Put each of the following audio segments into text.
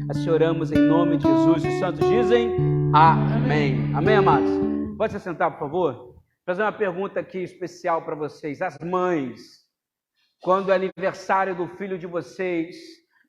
Assim oramos em nome de Jesus. Os santos dizem amém. Amém, amados? Pode se sentar, por favor? Vou fazer uma pergunta aqui especial para vocês. As mães, quando é aniversário do filho de vocês,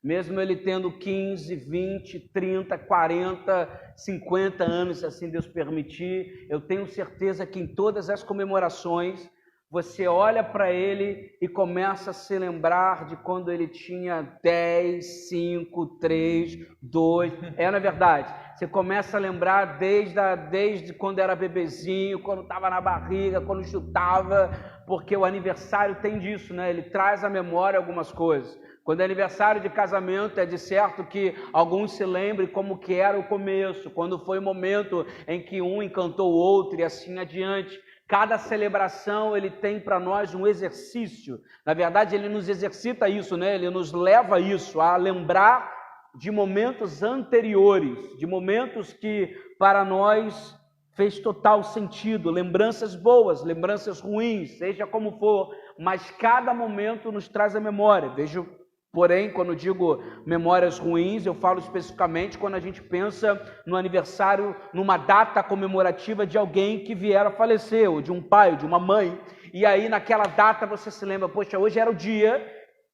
mesmo ele tendo 15, 20, 30, 40, 50 anos, se assim Deus permitir, eu tenho certeza que em todas as comemorações, você olha para ele e começa a se lembrar de quando ele tinha 10, 5, 3, 2. Na verdade. Você começa a lembrar desde quando era bebezinho, quando estava na barriga, quando chutava, porque o aniversário tem disso, né? Ele traz à memória algumas coisas. Quando é aniversário de casamento, é de certo que alguns se lembrem como que era o começo, quando foi o momento em que um encantou o outro e assim adiante. Cada celebração, ele tem para nós um exercício. Na verdade, ele nos exercita isso, né? Ele nos leva a isso, a lembrar de momentos anteriores, de momentos que para nós fez total sentido, lembranças boas, lembranças ruins, seja como for, mas cada momento nos traz a memória. Vejo, porém, quando digo memórias ruins, eu falo especificamente quando a gente pensa no aniversário, numa data comemorativa de alguém que vier a falecer, ou de um pai, ou de uma mãe, e aí naquela data você se lembra, poxa, hoje era o dia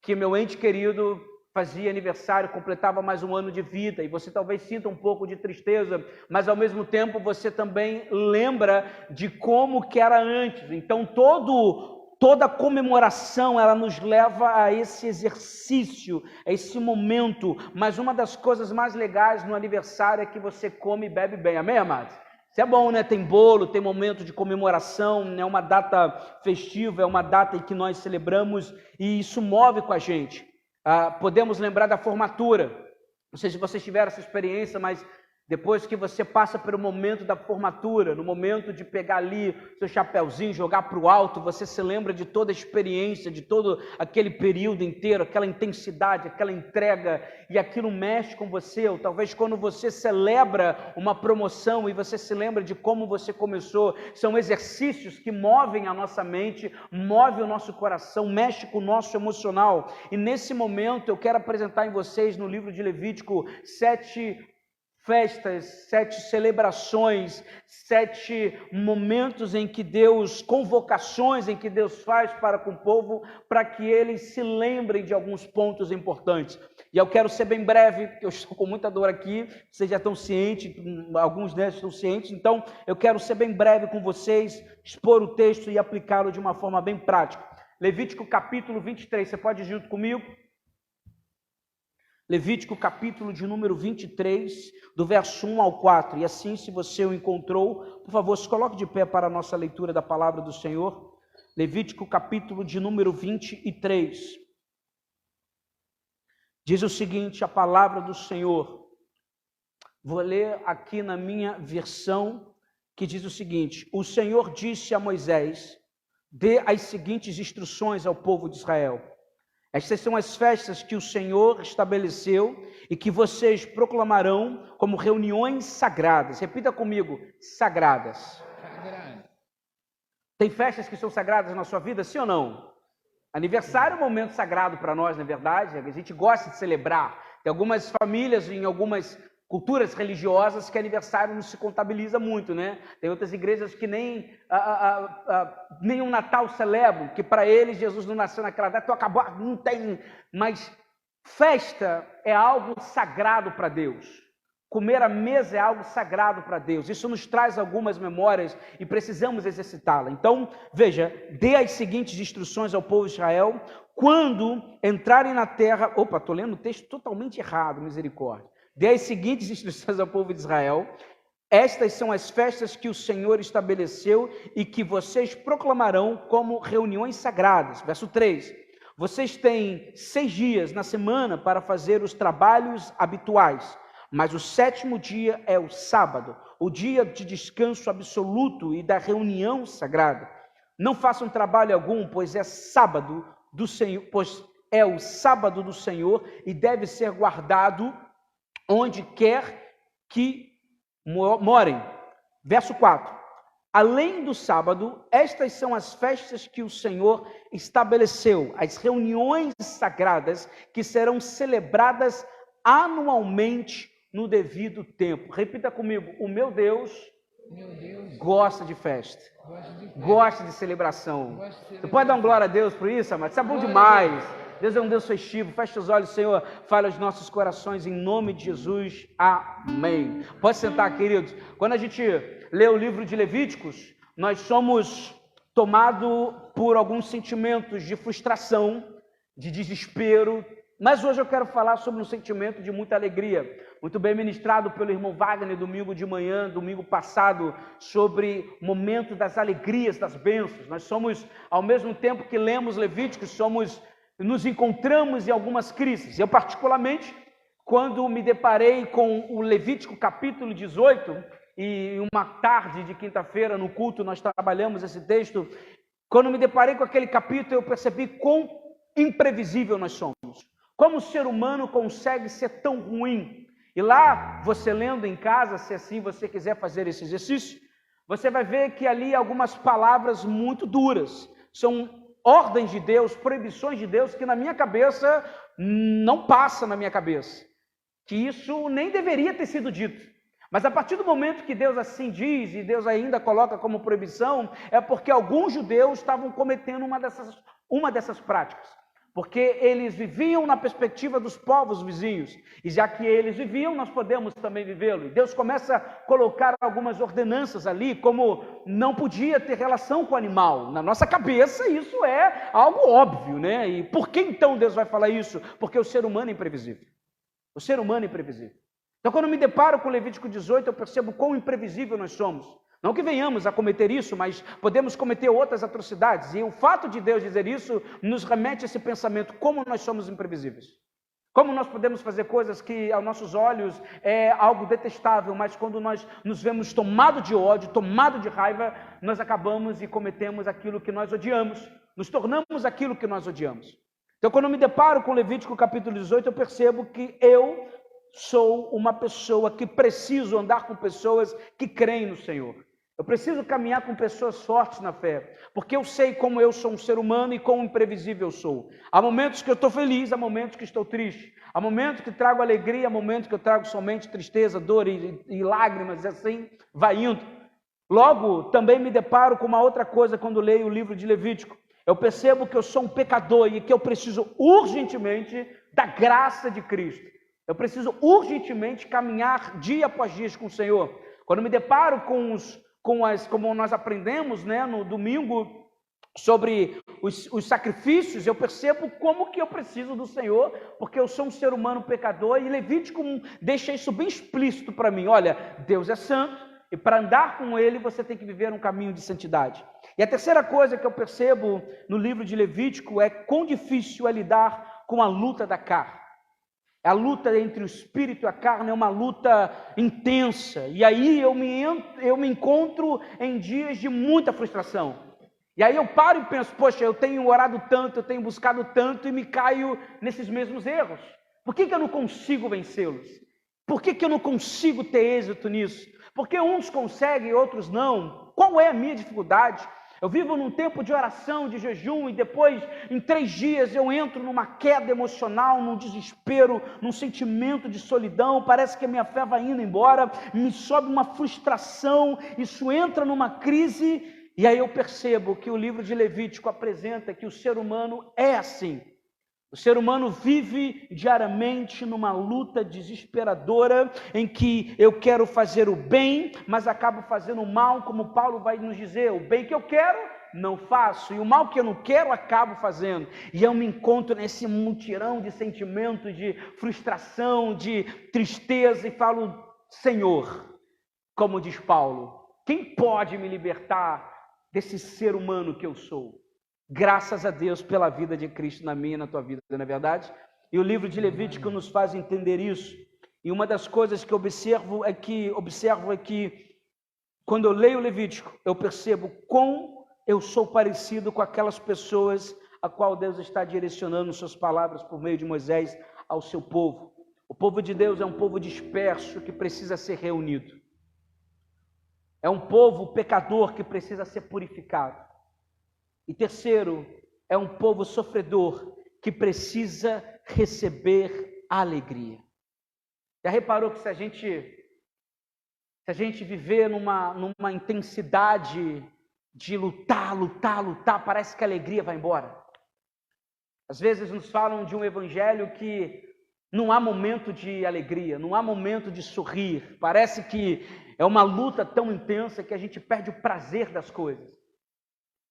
que meu ente querido fazia aniversário, completava mais um ano de vida, e você talvez sinta um pouco de tristeza, mas ao mesmo tempo você também lembra de como que era antes. Então toda comemoração, ela nos leva a esse exercício, a esse momento. Mas uma das coisas mais legais no aniversário é que você come e bebe bem. Amém, amados? Isso é bom, né? Tem bolo, tem momento de comemoração, é uma data festiva, é uma data em que nós celebramos e isso move com a gente. Podemos lembrar da formatura. Não sei se vocês tiveram essa experiência, mas depois que você passa pelo momento da formatura, no momento de pegar ali seu chapéuzinho, jogar para o alto, você se lembra de toda a experiência, de todo aquele período inteiro, aquela intensidade, aquela entrega, e aquilo mexe com você. Ou talvez quando você celebra uma promoção e você se lembra de como você começou, são exercícios que movem a nossa mente, movem o nosso coração, mexe com o nosso emocional. E nesse momento eu quero apresentar em vocês, no livro de Levítico, 7 festas, 7 celebrações, 7 momentos em que Deus, convocações em que Deus faz para com o povo, para que eles se lembrem de alguns pontos importantes. E eu quero ser bem breve, porque eu estou com muita dor aqui, vocês já estão cientes, alguns deles estão cientes, então eu quero ser bem breve com vocês, expor o texto e aplicá-lo de uma forma bem prática. Levítico capítulo 23, você pode ir junto comigo? Levítico capítulo de número 23, do verso 1 ao 4, e assim, se você o encontrou, por favor, se coloque de pé para a nossa leitura da palavra do Senhor. Levítico capítulo de número 23, diz o seguinte, a palavra do Senhor, vou ler aqui na minha versão, que diz o seguinte, o Senhor disse a Moisés, dê as seguintes instruções ao povo de Israel. Estas são as festas que o Senhor estabeleceu e que vocês proclamarão como reuniões sagradas. Repita comigo, sagradas. Sagrado. Tem festas que são sagradas na sua vida, sim ou não? Aniversário é um momento sagrado para nós, na verdade. A gente gosta de celebrar. Tem algumas famílias, em algumas culturas religiosas, que aniversário não se contabiliza muito, né? Tem outras igrejas que nem um Natal celebram, que para eles Jesus não nasceu naquela data, então acabou, não tem. Mas festa é algo sagrado para Deus. Comer à mesa é algo sagrado para Deus. Isso nos traz algumas memórias e precisamos exercitá-la. Então, veja, dê as seguintes instruções ao povo de Israel, quando entrarem na terra... Opa, estou lendo o texto totalmente errado, misericórdia. Dê as seguintes instruções ao povo de Israel, estas são as festas que o Senhor estabeleceu e que vocês proclamarão como reuniões sagradas. Verso 3, vocês têm 6 dias na semana para fazer os trabalhos habituais, mas o 7º dia é o sábado, o dia de descanso absoluto e da reunião sagrada. Não façam trabalho algum, pois é sábado do Senhor, pois é o sábado do Senhor e deve ser guardado onde quer que morem. Verso 4. Além do sábado, estas são as festas que o Senhor estabeleceu, as reuniões sagradas que serão celebradas anualmente no devido tempo. Repita comigo: o meu Deus gosta de festa, gosta de celebração. Você pode dar uma glória a Deus por isso, amado? Isso é bom demais. Deus é um Deus festivo. Feche os olhos, Senhor, fala aos nossos corações em nome de Jesus. Amém. Pode sentar, queridos. Quando a gente lê o livro de Levíticos, nós somos tomados por alguns sentimentos de frustração, de desespero, mas hoje eu quero falar sobre um sentimento de muita alegria, muito bem ministrado pelo irmão Wagner domingo de manhã, domingo passado, sobre o momento das alegrias, das bênçãos. Nós somos, ao mesmo tempo que lemos Levíticos, nos encontramos em algumas crises. Eu particularmente, quando me deparei com o Levítico capítulo 18, e uma tarde de quinta-feira no culto nós trabalhamos esse texto, quando me deparei com aquele capítulo, eu percebi quão imprevisível nós somos. Como o ser humano consegue ser tão ruim? E lá, você lendo em casa, se assim você quiser fazer esse exercício, você vai ver que ali algumas palavras muito duras, são ordens de Deus, proibições de Deus, que na minha cabeça, não passa na minha cabeça, que isso nem deveria ter sido dito. Mas a partir do momento que Deus assim diz, e Deus ainda coloca como proibição, é porque alguns judeus estavam cometendo uma dessas práticas. Porque eles viviam na perspectiva dos povos vizinhos, e já que eles viviam, nós podemos também vivê-lo. E Deus começa a colocar algumas ordenanças ali, como não podia ter relação com o animal. Na nossa cabeça isso é algo óbvio, né? E por que então Deus vai falar isso? Porque o ser humano é imprevisível. O ser humano é imprevisível. Então quando eu me deparo com Levítico 18, eu percebo quão imprevisível nós somos. Não que venhamos a cometer isso, mas podemos cometer outras atrocidades. E o fato de Deus dizer isso nos remete a esse pensamento: como nós somos imprevisíveis. Como nós podemos fazer coisas que aos nossos olhos é algo detestável, mas quando nós nos vemos tomados de ódio, tomados de raiva, nós acabamos e cometemos aquilo que nós odiamos. Nos tornamos aquilo que nós odiamos. Então quando eu me deparo com Levítico capítulo 18, eu percebo que eu sou uma pessoa que preciso andar com pessoas que creem no Senhor. Eu preciso caminhar com pessoas fortes na fé, porque eu sei como eu sou um ser humano e quão imprevisível eu sou. Há momentos que eu estou feliz, há momentos que estou triste, há momentos que trago alegria, há momentos que eu trago somente tristeza, dor e lágrimas, e assim vai indo. Logo, também me deparo com uma outra coisa quando leio o livro de Levítico. Eu percebo que eu sou um pecador e que eu preciso urgentemente da graça de Cristo. Eu preciso urgentemente caminhar dia após dia com o Senhor. Quando me deparo como nós aprendemos, né, no domingo, sobre os sacrifícios, eu percebo como que eu preciso do Senhor, porque eu sou um ser humano pecador, e Levítico deixa isso bem explícito para mim. Olha, Deus é santo, e para andar com Ele, você tem que viver um caminho de santidade. E a terceira coisa que eu percebo no livro de Levítico é quão difícil é lidar com a luta da carne. A luta entre o espírito e a carne é uma luta intensa. E aí eu me encontro em dias de muita frustração. E aí eu paro e penso: poxa, eu tenho orado tanto, eu tenho buscado tanto, e me caio nesses mesmos erros. Por que eu não consigo vencê-los? Por que eu não consigo ter êxito nisso? Porque uns conseguem e outros não. Qual é a minha dificuldade? Eu vivo num tempo de oração, de jejum, e depois, em 3 dias, eu entro numa queda emocional, num desespero, num sentimento de solidão. Parece que a minha fé vai indo embora, me sobe uma frustração, isso entra numa crise, e aí eu percebo que o livro de Levítico apresenta que o ser humano é assim. O ser humano vive diariamente numa luta desesperadora, em que eu quero fazer o bem, mas acabo fazendo o mal, como Paulo vai nos dizer: o bem que eu quero, não faço, e o mal que eu não quero, acabo fazendo. E eu me encontro nesse mutirão de sentimentos, de frustração, de tristeza, e falo: Senhor, como diz Paulo, quem pode me libertar desse ser humano que eu sou? Graças a Deus pela vida de Cristo na minha e na tua vida, não é verdade? E o livro de Levítico nos faz entender isso. E uma das coisas que observo é que quando eu leio Levítico, eu percebo quão eu sou parecido com aquelas pessoas a qual Deus está direcionando suas palavras por meio de Moisés ao seu povo. O povo de Deus é um povo disperso que precisa ser reunido. É um povo pecador que precisa ser purificado. E terceiro, é um povo sofredor que precisa receber a alegria. Já reparou que se a gente viver numa intensidade de lutar, parece que a alegria vai embora? Às vezes nos falam de um evangelho que não há momento de alegria, não há momento de sorrir. Parece que é uma luta tão intensa que a gente perde o prazer das coisas.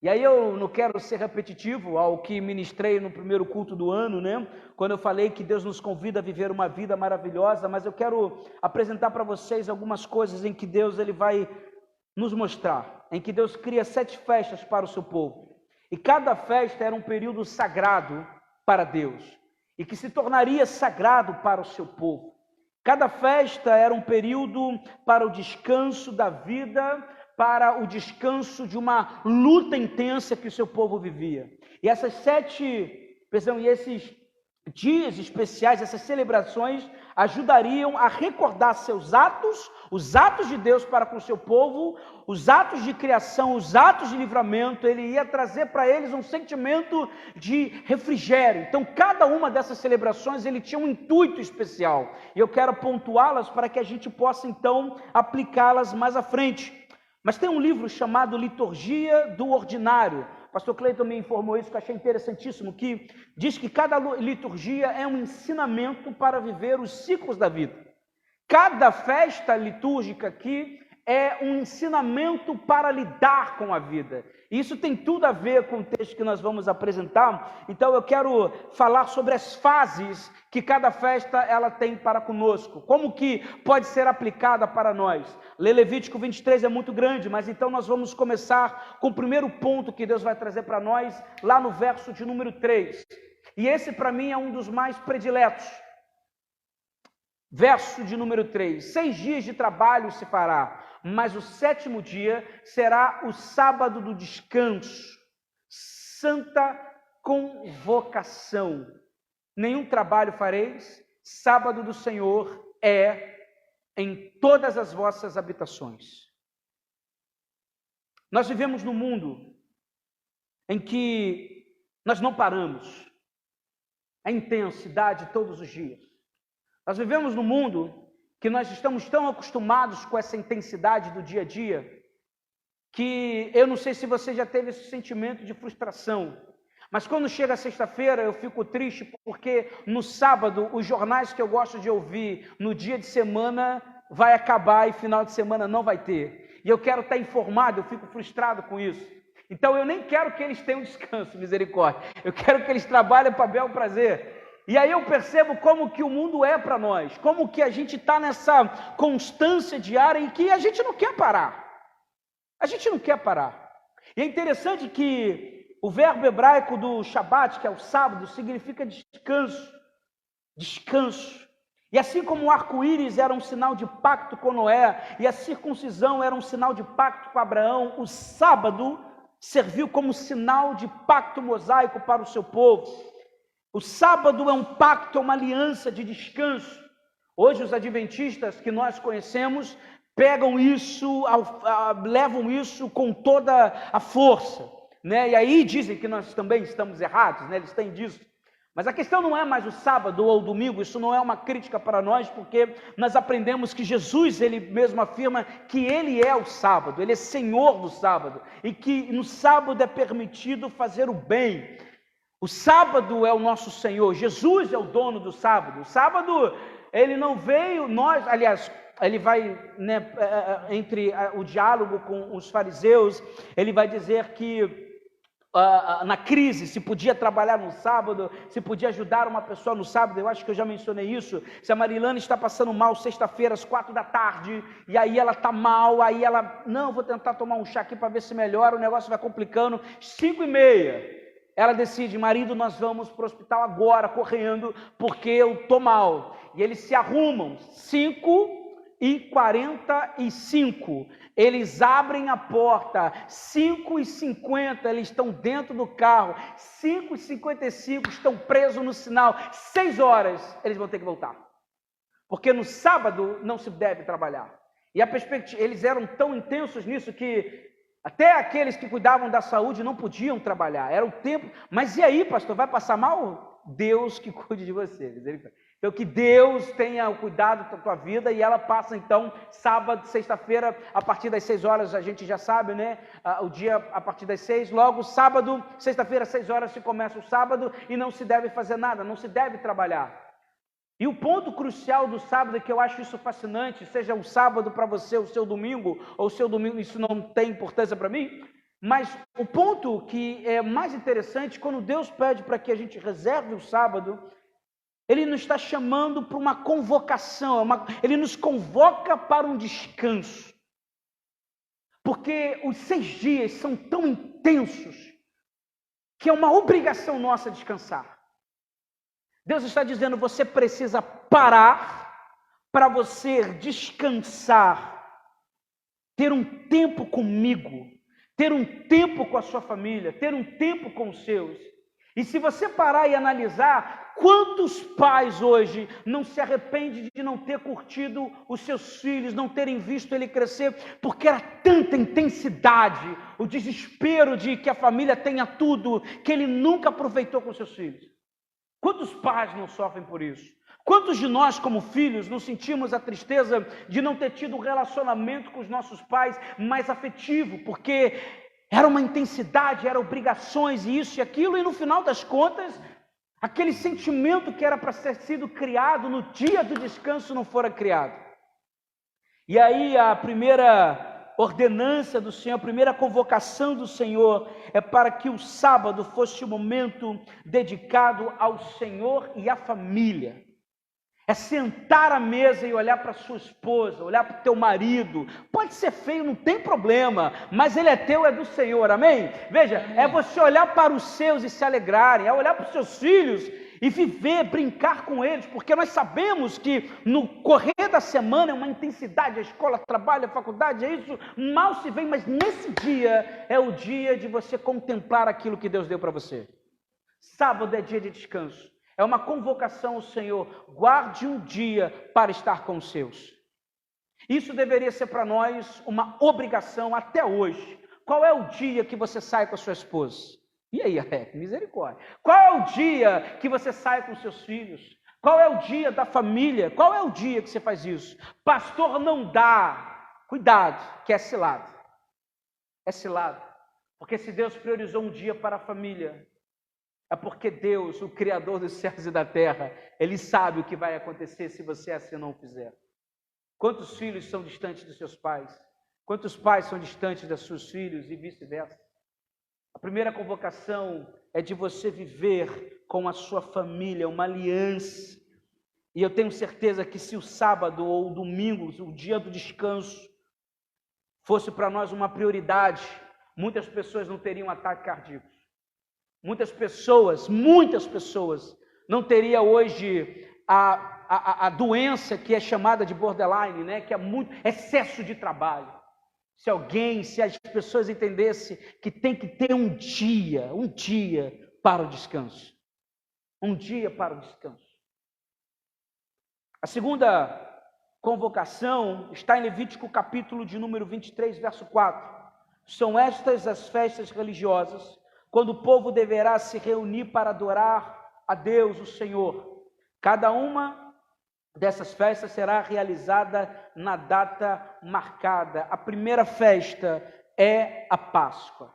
E aí eu não quero ser repetitivo ao que ministrei no primeiro culto do ano, né? Quando eu falei que Deus nos convida a viver uma vida maravilhosa, mas eu quero apresentar para vocês algumas coisas em que Deus ele vai nos mostrar, em que Deus cria 7 festas para o seu povo. E cada festa era um período sagrado para Deus, e que se tornaria sagrado para o seu povo. Cada festa era um período para o descanso da vida, para o descanso de uma luta intensa que o seu povo vivia. E esses dias especiais, essas celebrações, ajudariam a recordar seus atos, os atos de Deus para com o seu povo, os atos de criação, os atos de livramento. Ele ia trazer para eles um sentimento de refrigério. Então, cada uma dessas celebrações, ele tinha um intuito especial. E eu quero pontuá-las para que a gente possa, então, aplicá-las mais à frente. Mas tem um livro chamado Liturgia do Ordinário. O pastor Cleiton me informou isso, que eu achei interessantíssimo, que diz que cada liturgia é um ensinamento para viver os ciclos da vida. Cada festa litúrgica aqui é um ensinamento para lidar com a vida. Isso tem tudo a ver com o texto que nós vamos apresentar. Então eu quero falar sobre as fases que cada festa ela tem para conosco. Como que pode ser aplicada para nós. Ler Levítico 23 é muito grande, mas então nós vamos começar com o primeiro ponto que Deus vai trazer para nós, lá no verso de número 3. E esse para mim é um dos mais prediletos. Verso de número 3, 6 dias de trabalho se fará, mas o 7º dia será o sábado do descanso, santa convocação. Nenhum trabalho fareis, sábado do Senhor é em todas as vossas habitações. Nós vivemos num mundo em que nós não paramos, a intensidade todos os dias. Nós vivemos num mundo que nós estamos tão acostumados com essa intensidade do dia a dia, que eu não sei se você já teve esse sentimento de frustração, mas quando chega a sexta-feira eu fico triste porque no sábado os jornais que eu gosto de ouvir no dia de semana vai acabar e final de semana não vai ter. E eu quero estar informado, eu fico frustrado com isso. Então eu nem quero que eles tenham descanso, misericórdia. Eu quero que eles trabalhem para bel prazer. E aí eu percebo como que o mundo é para nós, como que a gente está nessa constância diária em que a gente não quer parar. A gente não quer parar. E é interessante que o verbo hebraico do Shabat, que é o sábado, significa descanso. Descanso. E assim como o arco-íris era um sinal de pacto com Noé, e a circuncisão era um sinal de pacto com Abraão, o sábado serviu como sinal de pacto mosaico para o seu povo. O sábado é um pacto, é uma aliança de descanso. Hoje os adventistas que nós conhecemos pegam isso, levam isso com toda a força, né? E aí dizem que nós também estamos errados, né? Eles têm disso. Mas a questão não é mais o sábado ou o domingo, isso não é uma crítica para nós, porque nós aprendemos que Jesus, ele mesmo afirma que ele é o sábado, ele é Senhor do sábado, e que no sábado é permitido fazer o bem. O sábado é o nosso Senhor, Jesus é o dono do sábado. O sábado, ele não veio, ele vai, né, entre o diálogo com os fariseus, ele vai dizer que na crise, se podia trabalhar no sábado, se podia ajudar uma pessoa no sábado. Eu acho que eu já mencionei isso. Se a Marilane está passando mal sexta-feira às 16h, e aí ela está mal, aí ela, não, vou tentar tomar um chá aqui para ver se melhora, o negócio vai complicando, 5h30, ela decide, marido, nós vamos para o hospital agora, correndo, porque eu estou mal. E eles se arrumam, 5h45, eles abrem a porta, 5h50 eles estão dentro do carro, 5h55 estão presos no sinal, 6 horas eles vão ter que voltar. Porque no sábado não se deve trabalhar. E a perspectiva, eles eram tão intensos nisso que até aqueles que cuidavam da saúde não podiam trabalhar, era o tempo. Mas e aí, pastor, vai passar mal? Deus que cuide de você. Então, que Deus tenha o cuidado da tua vida e ela passa, então, sábado, sexta-feira, a partir das 6 horas, a gente já sabe, né? O dia a partir das 6, logo sábado, sexta-feira, 6 horas se começa o sábado e não se deve fazer nada, não se deve trabalhar. E o ponto crucial do sábado é que eu acho isso fascinante, seja o sábado para você, o seu domingo, ou o seu domingo, isso não tem importância para mim, mas o ponto que é mais interessante, quando Deus pede para que a gente reserve o sábado, Ele nos está chamando para uma convocação, Ele nos convoca para um descanso. Porque os 6 dias são tão intensos, que é uma obrigação nossa descansar. Deus está dizendo, você precisa parar para você descansar, ter um tempo comigo, ter um tempo com a sua família, ter um tempo com os seus. E se você parar e analisar, quantos pais hoje não se arrependem de não ter curtido os seus filhos, não terem visto ele crescer, porque era tanta intensidade, o desespero de que a família tenha tudo, que ele nunca aproveitou com seus filhos. Quantos pais não sofrem por isso? Quantos de nós, como filhos, não sentimos a tristeza de não ter tido um relacionamento com os nossos pais mais afetivo, porque era uma intensidade, eram obrigações, e isso e aquilo, e no final das contas, aquele sentimento que era para ter sido criado no dia do descanso não fora criado. E aí a primeira ordenança do Senhor, a primeira convocação do Senhor é para que o sábado fosse o momento dedicado ao Senhor e à família. É sentar à mesa e olhar para sua esposa, olhar para o teu marido. Pode ser feio, não tem problema, mas ele é teu, é do Senhor, amém? Veja, é você olhar para os seus e se alegrarem, é olhar para os seus filhos e viver, brincar com eles, porque nós sabemos que no correr da semana é uma intensidade, a escola, trabalho, a faculdade, é isso, mal se vê, mas nesse dia é o dia de você contemplar aquilo que Deus deu para você. Sábado é dia de descanso, é uma convocação ao Senhor, guarde um dia para estar com os seus. Isso deveria ser para nós uma obrigação até hoje. Qual é o dia que você sai com a sua esposa? E aí, misericórdia. Qual é o dia que você sai com seus filhos? Qual é o dia da família? Qual é o dia que você faz isso? Pastor, não dá. Cuidado, que é cilado. É cilado. Porque se Deus priorizou um dia para a família, é porque Deus, o Criador dos céus e da terra, Ele sabe o que vai acontecer se você assim não fizer. Quantos filhos são distantes dos seus pais? Quantos pais são distantes dos seus filhos e vice-versa? A primeira convocação é de você viver com a sua família, uma aliança. E eu tenho certeza que se o sábado ou o domingo, o dia do descanso, fosse para nós uma prioridade, muitas pessoas não teriam ataques cardíacos. Muitas pessoas não teriam hoje a doença que é chamada de borderline, né? Que é muito excesso de trabalho. Se as pessoas entendessem que tem que ter um dia para o descanso. Um dia para o descanso. A segunda convocação está em Levítico capítulo de número 23, verso 4. São estas as festas religiosas, quando o povo deverá se reunir para adorar a Deus, o Senhor. Cada uma dessas festas será realizada na data marcada. A primeira festa é a Páscoa.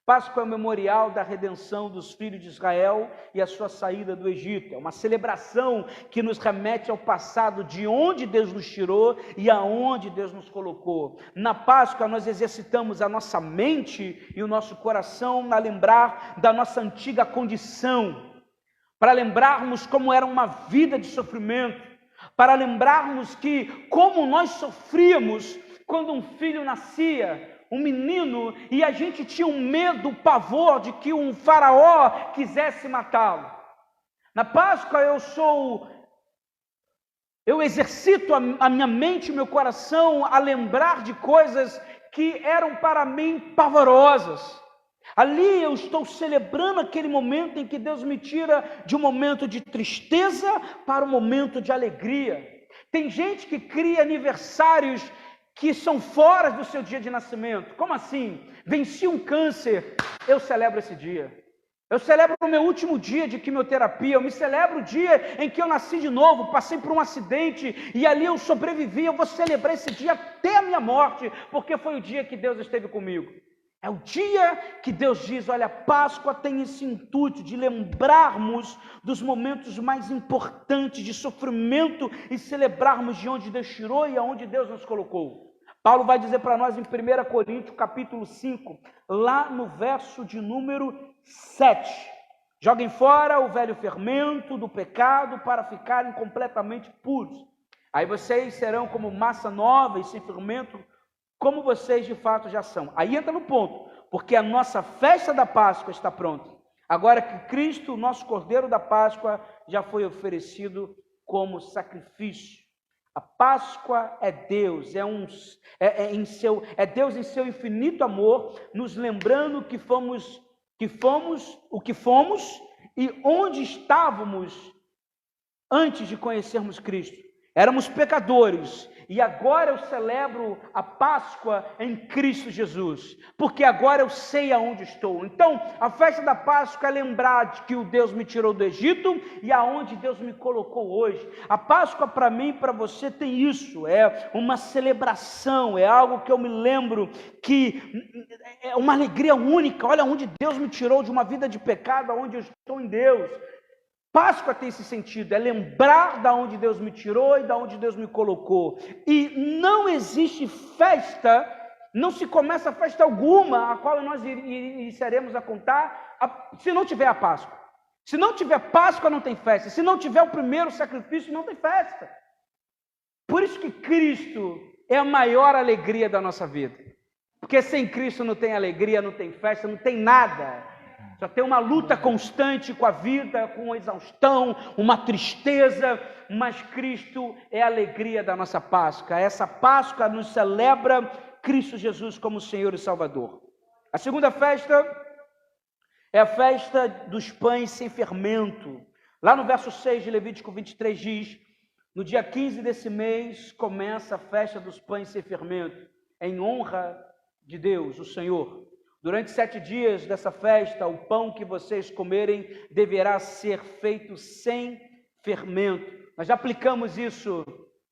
Páscoa é o memorial da redenção dos filhos de Israel e a sua saída do Egito. É uma celebração que nos remete ao passado, de onde Deus nos tirou e aonde Deus nos colocou. Na Páscoa nós exercitamos a nossa mente e o nosso coração a lembrar da nossa antiga condição, para lembrarmos como era uma vida de sofrimento, para lembrarmos que como nós sofríamos quando um filho nascia, um menino, e a gente tinha um medo, pavor de que um faraó quisesse matá-lo. Na Páscoa eu exercito a minha mente e meu coração a lembrar de coisas que eram para mim pavorosas. Ali eu estou celebrando aquele momento em que Deus me tira de um momento de tristeza para um momento de alegria. Tem gente que cria aniversários que são fora do seu dia de nascimento. Como assim? Venci um câncer, eu celebro esse dia. Eu celebro o meu último dia de quimioterapia, eu me celebro o dia em que eu nasci de novo, passei por um acidente e ali eu sobrevivi. Eu vou celebrar esse dia até a minha morte, porque foi o dia que Deus esteve comigo. É o dia que Deus diz, olha, a Páscoa tem esse intuito de lembrarmos dos momentos mais importantes de sofrimento e celebrarmos de onde Deus tirou e aonde Deus nos colocou. Paulo vai dizer para nós em 1 Coríntios capítulo 5, lá no verso de número 7. Joguem fora o velho fermento do pecado para ficarem completamente puros. Aí vocês serão como massa nova e sem fermento, como vocês de fato já são. Aí entra no ponto, porque a nossa festa da Páscoa está pronta. Agora que Cristo, o nosso Cordeiro da Páscoa, já foi oferecido como sacrifício. A Páscoa é Deus, Deus em seu infinito amor, nos lembrando que fomos o que fomos e onde estávamos antes de conhecermos Cristo. Éramos pecadores e agora eu celebro a Páscoa em Cristo Jesus, porque agora eu sei aonde estou. Então, a festa da Páscoa é lembrar de que o Deus me tirou do Egito e aonde Deus me colocou hoje. A Páscoa para mim e para você tem isso, é uma celebração, é algo que eu me lembro que é uma alegria única. Olha onde Deus me tirou de uma vida de pecado, aonde eu estou em Deus. Páscoa tem esse sentido, é lembrar da onde Deus me tirou e da onde Deus me colocou. E não existe festa, não se começa festa alguma, a qual nós iniciaremos a contar, se não tiver a Páscoa. Se não tiver Páscoa, não tem festa. Se não tiver o primeiro sacrifício, não tem festa. Por isso que Cristo é a maior alegria da nossa vida. Porque sem Cristo não tem alegria, não tem festa, não tem nada. Só tem uma luta constante com a vida, com exaustão, uma tristeza, mas Cristo é a alegria da nossa Páscoa. Essa Páscoa nos celebra Cristo Jesus como Senhor e Salvador. A segunda festa é a festa dos pães sem fermento. Lá no verso 6 de Levítico 23 diz, no dia 15 desse mês começa a festa dos pães sem fermento, em honra de Deus, o Senhor. Durante 7 dias dessa festa, o pão que vocês comerem deverá ser feito sem fermento. Nós já aplicamos isso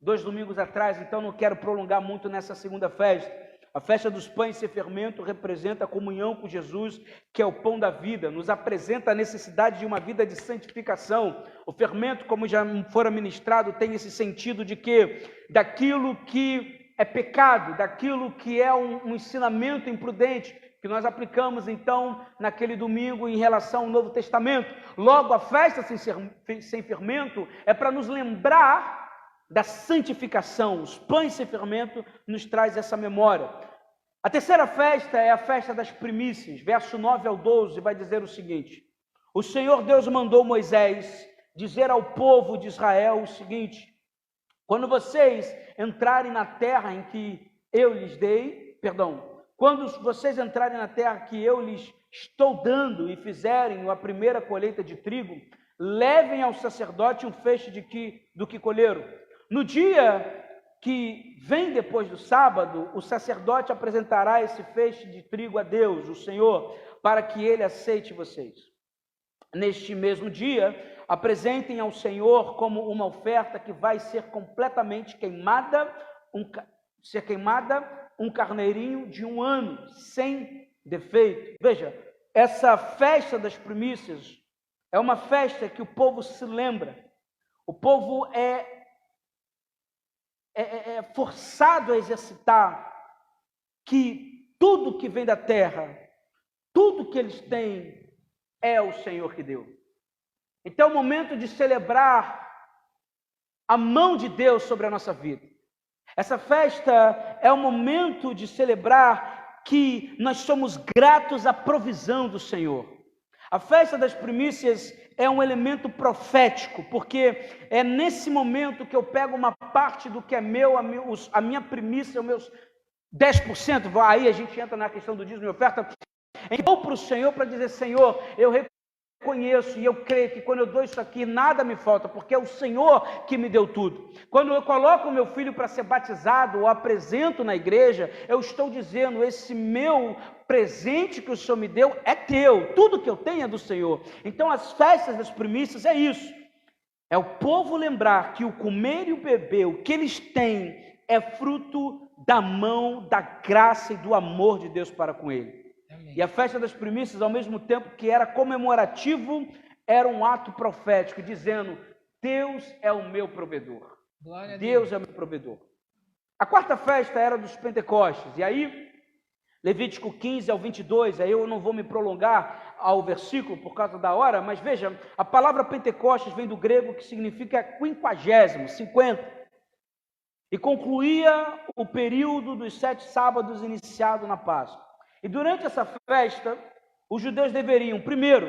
2 domingos atrás, então não quero prolongar muito nessa segunda festa. A festa dos pães sem fermento representa a comunhão com Jesus, que é o pão da vida, nos apresenta a necessidade de uma vida de santificação. O fermento, como já fora ministrado, tem esse sentido de que daquilo que é pecado, daquilo que é um ensinamento imprudente, que nós aplicamos então naquele domingo em relação ao Novo Testamento. Logo, a festa sem fermento é para nos lembrar da santificação. Os pães sem fermento nos traz essa memória. A terceira festa é a festa das primícias. Verso 9 ao 12 vai dizer o seguinte: o Senhor Deus mandou Moisés dizer ao povo de Israel o seguinte: quando vocês entrarem na terra em que eu lhes quando vocês entrarem na terra que eu lhes estou dando e fizerem a primeira colheita de trigo, levem ao sacerdote um feixe do que colheram. No dia que vem depois do sábado, o sacerdote apresentará esse feixe de trigo a Deus, o Senhor, para que ele aceite vocês. Neste mesmo dia, apresentem ao Senhor como uma oferta que vai ser completamente queimada, um carneirinho de 1 ano, sem defeito. Veja, essa festa das primícias é uma festa que o povo se lembra. O povo é forçado a exercitar que tudo que vem da terra, tudo que eles têm, é o Senhor que deu. Então é o momento de celebrar a mão de Deus sobre a nossa vida. Essa festa é o momento de celebrar que nós somos gratos à provisão do Senhor. A festa das primícias é um elemento profético, porque é nesse momento que eu pego uma parte do que é meu, a minha primícia, os meus 10%, aí a gente entra na questão do dízimo e oferta, eu vou para o Senhor para dizer: Senhor, eu reconheço e eu creio que quando eu dou isso aqui, nada me falta, porque é o Senhor que me deu tudo. Quando eu coloco o meu filho para ser batizado, ou apresento na igreja, eu estou dizendo: esse meu presente que o Senhor me deu é teu, tudo que eu tenho é do Senhor. Então as festas das primícias é isso, é o povo lembrar que o comer e o beber, o que eles têm, é fruto da mão, da graça e do amor de Deus para com ele. Amém. E a festa das primícias, ao mesmo tempo que era comemorativo, era um ato profético, dizendo: Deus é o meu provedor. Deus é o meu provedor. A quarta festa era dos Pentecostes, e aí, Levítico 15 ao 22, aí eu não vou me prolongar ao versículo por causa da hora, mas veja, a palavra Pentecostes vem do grego que significa 50, e concluía o período dos 7 sábados iniciado na Páscoa. E durante essa festa, os judeus deveriam, primeiro,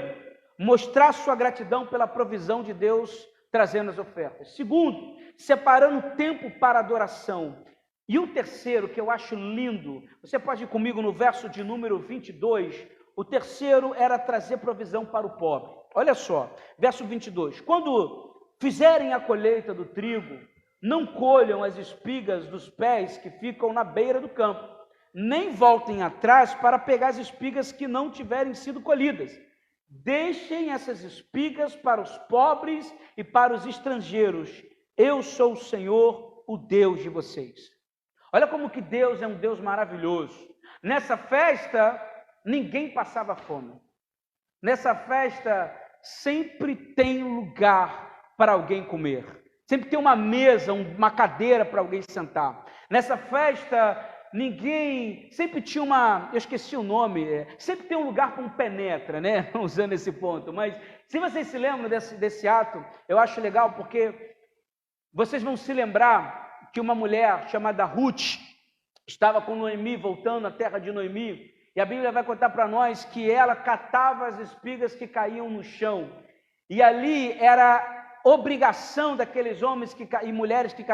mostrar sua gratidão pela provisão de Deus trazendo as ofertas. Segundo, separando tempo para adoração. E o terceiro, que eu acho lindo, você pode ir comigo no verso de número 22, o terceiro era trazer provisão para o pobre. Olha só, verso 22, quando fizerem a colheita do trigo, não colham as espigas dos pés que ficam na beira do campo, nem voltem atrás para pegar as espigas que não tiverem sido colhidas. Deixem essas espigas para os pobres e para os estrangeiros. Eu sou o Senhor, o Deus de vocês. Olha como que Deus é um Deus maravilhoso. Nessa festa, ninguém passava fome. Nessa festa, sempre tem lugar para alguém comer. Sempre tem uma mesa, uma cadeira para alguém sentar. Nessa festa, sempre tinha eu esqueci o nome, sempre tem um lugar para um penetra, né? Usando esse ponto. Mas se vocês se lembram desse ato, eu acho legal porque vocês vão se lembrar que uma mulher chamada Ruth estava com Noemi, voltando à terra de Noemi, e a Bíblia vai contar para nós que ela catava as espigas que caíam no chão, e ali era obrigação daqueles homens e mulheres que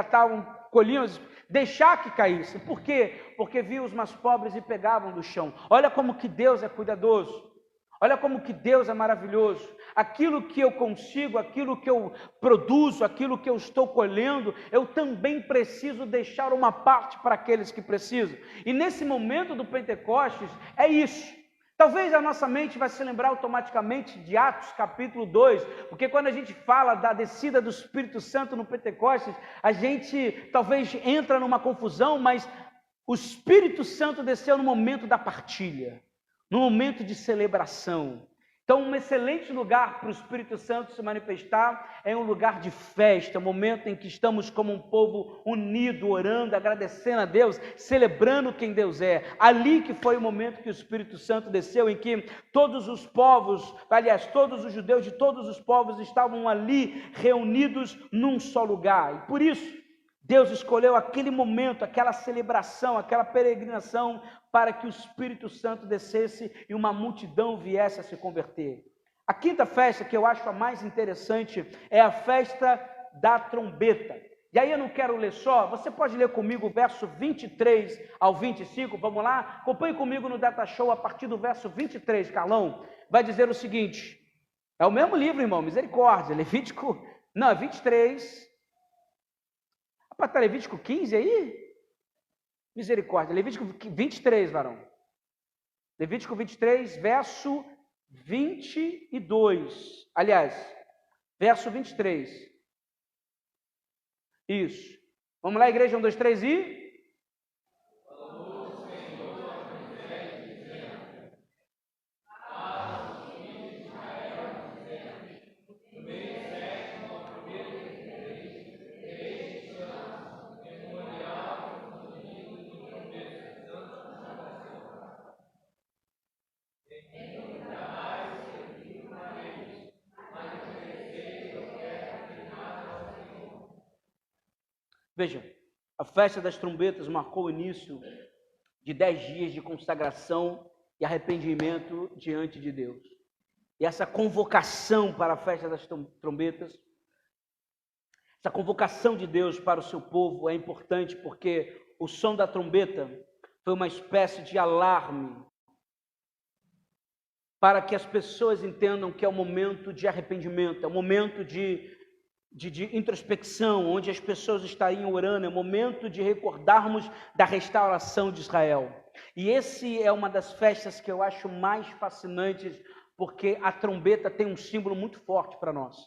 colhiam, deixar que caíssem. Por quê? Porque viam os mais pobres e pegavam do chão. Olha como que Deus é cuidadoso. Olha como que Deus é maravilhoso. Aquilo que eu consigo, aquilo que eu produzo, aquilo que eu estou colhendo, eu também preciso deixar uma parte para aqueles que precisam. E nesse momento do Pentecostes, é isso. Talvez a nossa mente vai se lembrar automaticamente de Atos capítulo 2, porque quando a gente fala da descida do Espírito Santo no Pentecostes, a gente talvez entra numa confusão, mas o Espírito Santo desceu no momento da partilha, no momento de celebração. Então, um excelente lugar para o Espírito Santo se manifestar é um lugar de festa, um momento em que estamos como um povo unido, orando, agradecendo a Deus, celebrando quem Deus é. Ali que foi o momento que o Espírito Santo desceu, em que todos os povos, aliás, todos os judeus de todos os povos estavam ali reunidos num só lugar. E por isso, Deus escolheu aquele momento, aquela celebração, aquela peregrinação, para que o Espírito Santo descesse e uma multidão viesse a se converter. A quinta festa, que eu acho a mais interessante, é a festa da trombeta. E aí eu não quero ler só, você pode ler comigo o verso 23 ao 25, vamos lá? Acompanhe comigo no Data Show a partir do verso 23, Carlão. Vai dizer o seguinte, é o mesmo livro, irmão, misericórdia, Levítico, não, é 23... Rapaz, está Levítico 15 aí? Misericórdia. Levítico 23, varão. Levítico 23, verso 22. Aliás, verso 23. Isso. Vamos lá, igreja, 1, 2, 3 e... Veja, a festa das trombetas marcou o início de 10 dias de consagração e arrependimento diante de Deus. E essa convocação para a festa das trombetas, essa convocação de Deus para o seu povo é importante porque o som da trombeta foi uma espécie de alarme para que as pessoas entendam que é o momento de arrependimento, é o momento de de introspecção, onde as pessoas estariam orando, é o momento de recordarmos da restauração de Israel. E esse é uma das festas que eu acho mais fascinantes, porque a trombeta tem um símbolo muito forte para nós.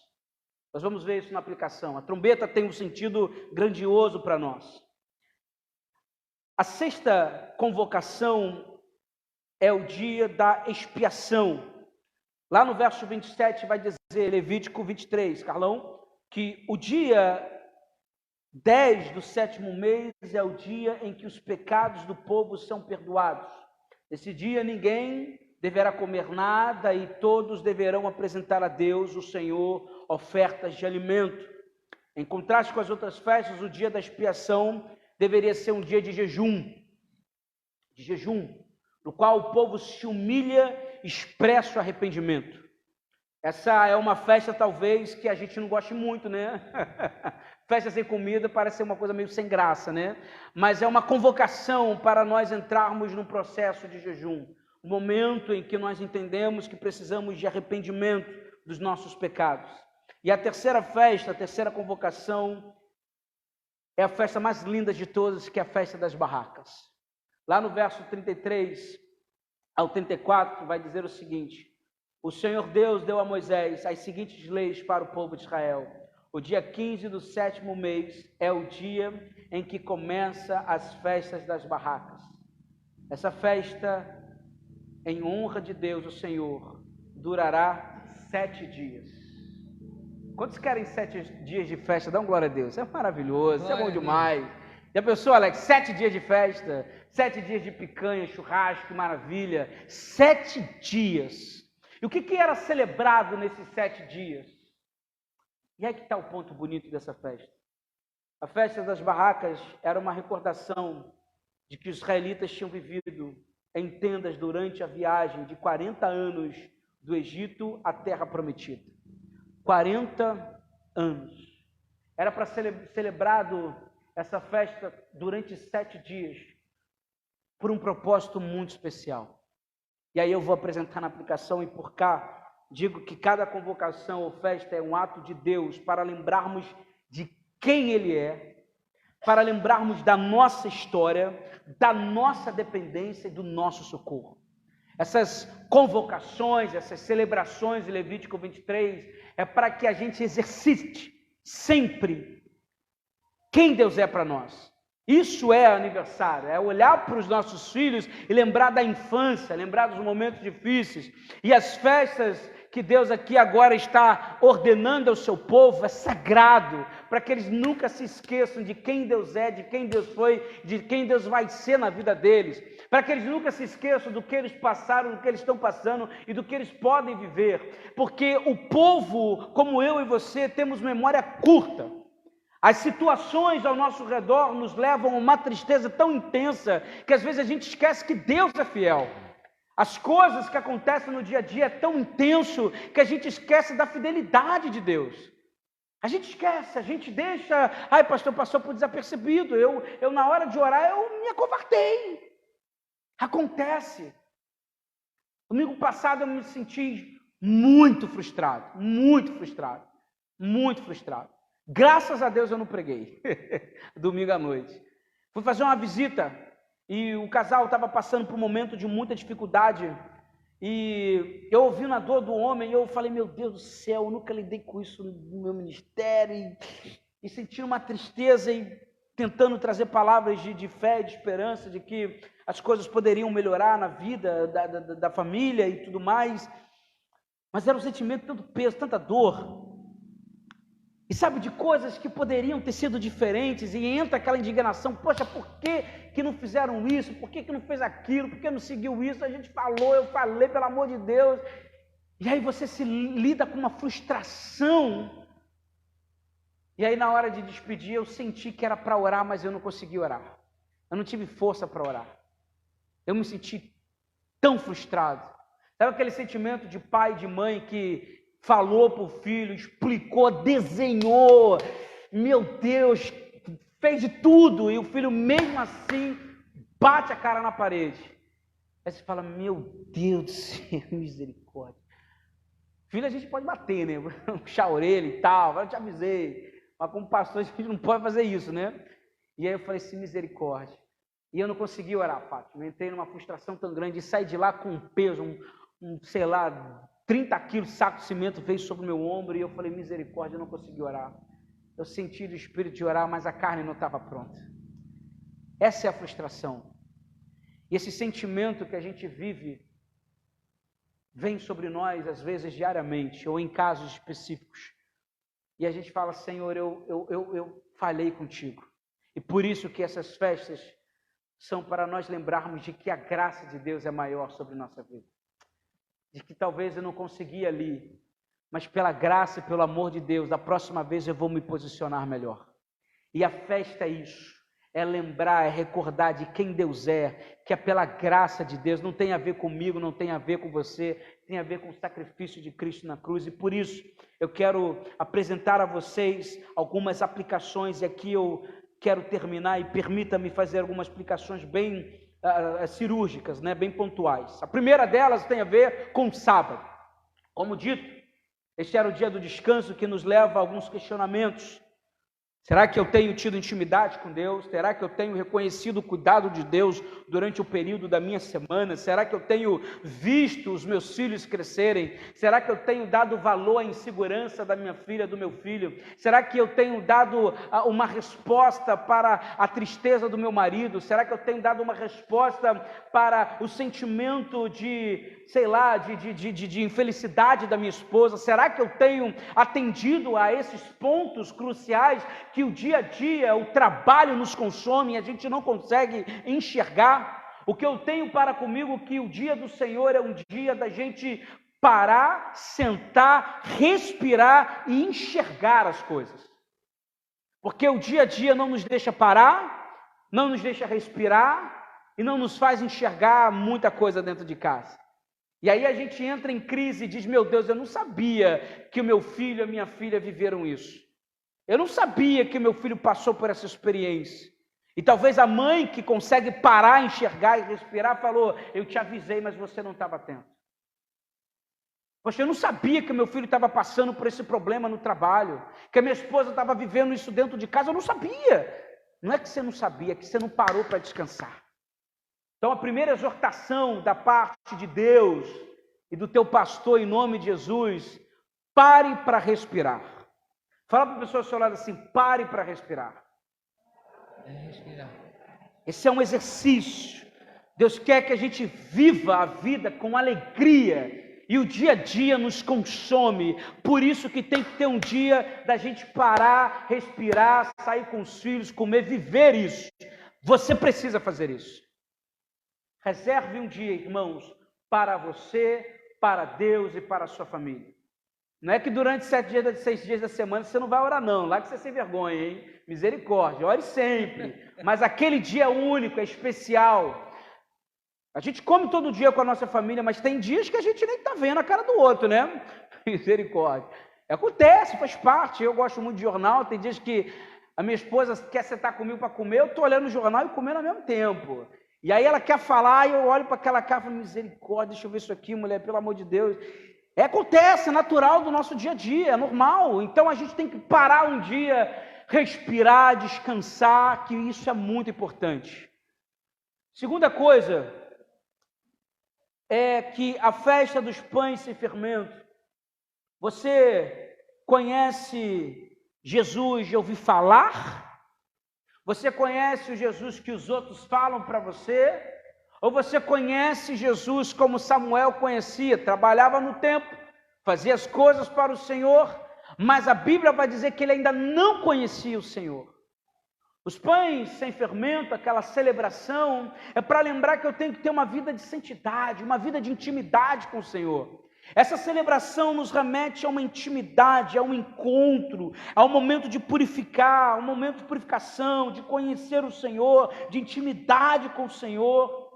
Nós vamos ver isso na aplicação. A trombeta tem um sentido grandioso para nós. A sexta convocação é o dia da expiação. Lá no verso 27 vai dizer, Levítico 23, Carlão, que o dia 10 do 7º mês é o dia em que os pecados do povo são perdoados. Nesse dia ninguém deverá comer nada e todos deverão apresentar a Deus, o Senhor, ofertas de alimento. Em contraste com as outras festas, o dia da expiação deveria ser um dia de jejum, no qual o povo se humilha, expressa o arrependimento. Essa é uma festa talvez que a gente não goste muito, né? Festa sem comida parece ser uma coisa meio sem graça, né? Mas é uma convocação para nós entrarmos num processo de jejum. Um momento em que nós entendemos que precisamos de arrependimento dos nossos pecados. E a terceira festa, a terceira convocação, é a festa mais linda de todas, que é a festa das barracas. Lá no verso 33 ao 34 vai dizer o seguinte: o Senhor Deus deu a Moisés as seguintes leis para o povo de Israel. O dia 15 do 7º mês é o dia em que começa as festas das barracas. Essa festa, em honra de Deus, o Senhor, durará 7 dias. Quantos querem 7 dias de festa? Dá uma glória a Deus. Isso é maravilhoso, isso é bom demais. Já pensou, Alex? 7 dias de festa, 7 dias de picanha, churrasco, que maravilha. 7 dias. E o que era celebrado nesses 7 dias? E aí que está o ponto bonito dessa festa. A festa das barracas era uma recordação de que os israelitas tinham vivido em tendas durante a viagem de 40 anos do Egito à Terra Prometida. 40 anos. Era para ser celebrado essa festa durante 7 dias, por um propósito muito especial. E aí eu vou apresentar na aplicação, e por cá digo que cada convocação ou festa é um ato de Deus para lembrarmos de quem Ele é, para lembrarmos da nossa história, da nossa dependência e do nosso socorro. Essas convocações, essas celebrações de Levítico 23, é para que a gente exercite sempre quem Deus é para nós. Isso é aniversário, é olhar para os nossos filhos e lembrar da infância, lembrar dos momentos difíceis. E as festas que Deus aqui agora está ordenando ao seu povo é sagrado, para que eles nunca se esqueçam de quem Deus é, de quem Deus foi, de quem Deus vai ser na vida deles, para que eles nunca se esqueçam do que eles passaram, do que eles estão passando e do que eles podem viver, porque o povo, como eu e você, temos memória curta. As situações ao nosso redor nos levam a uma tristeza tão intensa que às vezes a gente esquece que Deus é fiel. As coisas que acontecem no dia a dia é tão intenso que a gente esquece da fidelidade de Deus. A gente esquece, a gente deixa, pastor, passou por desapercebido, eu na hora de orar eu me acovardei. Acontece. Domingo passado eu me senti muito frustrado. Graças a Deus eu não preguei, domingo à noite. Fui fazer uma visita e o casal estava passando por um momento de muita dificuldade. E eu ouvindo a dor do homem, eu falei, meu Deus do céu, eu nunca lidei com isso no meu ministério. E sentindo uma tristeza e tentando trazer palavras de fé, de esperança, de que as coisas poderiam melhorar na vida da família e tudo mais. Mas era um sentimento de tanto peso, tanta dor. E sabe, de coisas que poderiam ter sido diferentes, e entra aquela indignação, poxa, por que não fizeram isso? Por que não fez aquilo? Por que não seguiu isso? A gente falou, eu falei, pelo amor de Deus. E aí você se lida com uma frustração. E aí na hora de despedir, eu senti que era para orar, mas eu não consegui orar. Eu não tive força para orar. Eu me senti tão frustrado. Sabe aquele sentimento de pai e de mãe que falou para o filho, explicou, desenhou, meu Deus, fez de tudo, e o filho mesmo assim bate a cara na parede. Aí você fala, meu Deus do céu, misericórdia. Filho a gente pode bater, né? Puxar a orelha e tal, eu te avisei. Mas como pastor, a gente não pode fazer isso, né? E aí eu falei assim, misericórdia. E eu não consegui orar, Fátima. Eu entrei numa frustração tão grande e saí de lá com um peso, sei lá, 30 quilos, saco de cimento veio sobre o meu ombro e eu falei, misericórdia, eu não consegui orar. Eu senti o espírito de orar, mas a carne não estava pronta. Essa é a frustração. E esse sentimento que a gente vive vem sobre nós, às vezes, diariamente, ou em casos específicos. E a gente fala, Senhor, eu falhei contigo. E por isso que essas festas são para nós lembrarmos de que a graça de Deus é maior sobre nossa vida. De que talvez eu não consegui ali, mas pela graça e pelo amor de Deus, da próxima vez eu vou me posicionar melhor. E a festa é isso. É lembrar, é recordar de quem Deus é, que é pela graça de Deus, não tem a ver comigo, não tem a ver com você, tem a ver com o sacrifício de Cristo na cruz. E por isso eu quero apresentar a vocês algumas aplicações, e aqui eu quero terminar, e permita-me fazer algumas explicações bem cirúrgicas, né, bem pontuais. A primeira delas tem a ver com o sábado. Como dito, este era o dia do descanso que nos leva a alguns questionamentos. Será que eu tenho tido intimidade com Deus? Será que eu tenho reconhecido o cuidado de Deus durante o período da minha semana? Será que eu tenho visto os meus filhos crescerem? Será que eu tenho dado valor à insegurança da minha filha, do meu filho? Será que eu tenho dado uma resposta para a tristeza do meu marido? Será que eu tenho dado uma resposta para o sentimento de, sei lá, de infelicidade da minha esposa? Será que eu tenho atendido a esses pontos cruciais que o dia a dia, o trabalho nos consome e a gente não consegue enxergar? O que eu tenho para comigo que o dia do Senhor é um dia da gente parar, sentar, respirar e enxergar as coisas. Porque o dia a dia não nos deixa parar, não nos deixa respirar e não nos faz enxergar muita coisa dentro de casa. E aí a gente entra em crise e diz, meu Deus, eu não sabia que o meu filho e a minha filha viveram isso. Eu não sabia que meu filho passou por essa experiência. E talvez a mãe que consegue parar, enxergar e respirar, falou, eu te avisei, mas você não estava atento. Poxa, eu não sabia que meu filho estava passando por esse problema no trabalho, que a minha esposa estava vivendo isso dentro de casa, eu não sabia. Não é que você não sabia, é que você não parou para descansar. Então a primeira exortação da parte de Deus e do teu pastor em nome de Jesus, pare para respirar. Fala para a pessoa ao seu lado assim, pare para respirar. Esse é um exercício. Deus quer que a gente viva a vida com alegria. E o dia a dia nos consome. Por isso que tem que ter um dia da gente parar, respirar, sair com os filhos, comer, viver isso. Você precisa fazer isso. Reserve um dia, irmãos, para você, para Deus e para a sua família. Não é que durante 6 dias da semana você não vai orar não, lá que você sem vergonha, hein? Misericórdia, ore sempre, mas aquele dia é único, é especial. A gente come todo dia com a nossa família, mas tem dias que a gente nem está vendo a cara do outro, né? Misericórdia. Acontece, faz parte, eu gosto muito de jornal, tem dias que a minha esposa quer sentar comigo para comer, eu estou olhando o jornal e comendo ao mesmo tempo. E aí ela quer falar, e eu olho para aquela cara e falo, misericórdia, deixa eu ver isso aqui, mulher, pelo amor de Deus. Acontece, é natural do nosso dia a dia, é normal. Então a gente tem que parar um dia, respirar, descansar, que isso é muito importante. Segunda coisa é que a festa dos pães sem fermento. Você conhece Jesus de ouvir falar? Você conhece o Jesus que os outros falam para você? Ou você conhece Jesus como Samuel conhecia, trabalhava no templo, fazia as coisas para o Senhor, mas a Bíblia vai dizer que ele ainda não conhecia o Senhor. Os pães sem fermento, aquela celebração, é para lembrar que eu tenho que ter uma vida de santidade, uma vida de intimidade com o Senhor. Essa celebração nos remete a uma intimidade, a um encontro, a um momento de purificar, um momento de purificação, de conhecer o Senhor, de intimidade com o Senhor.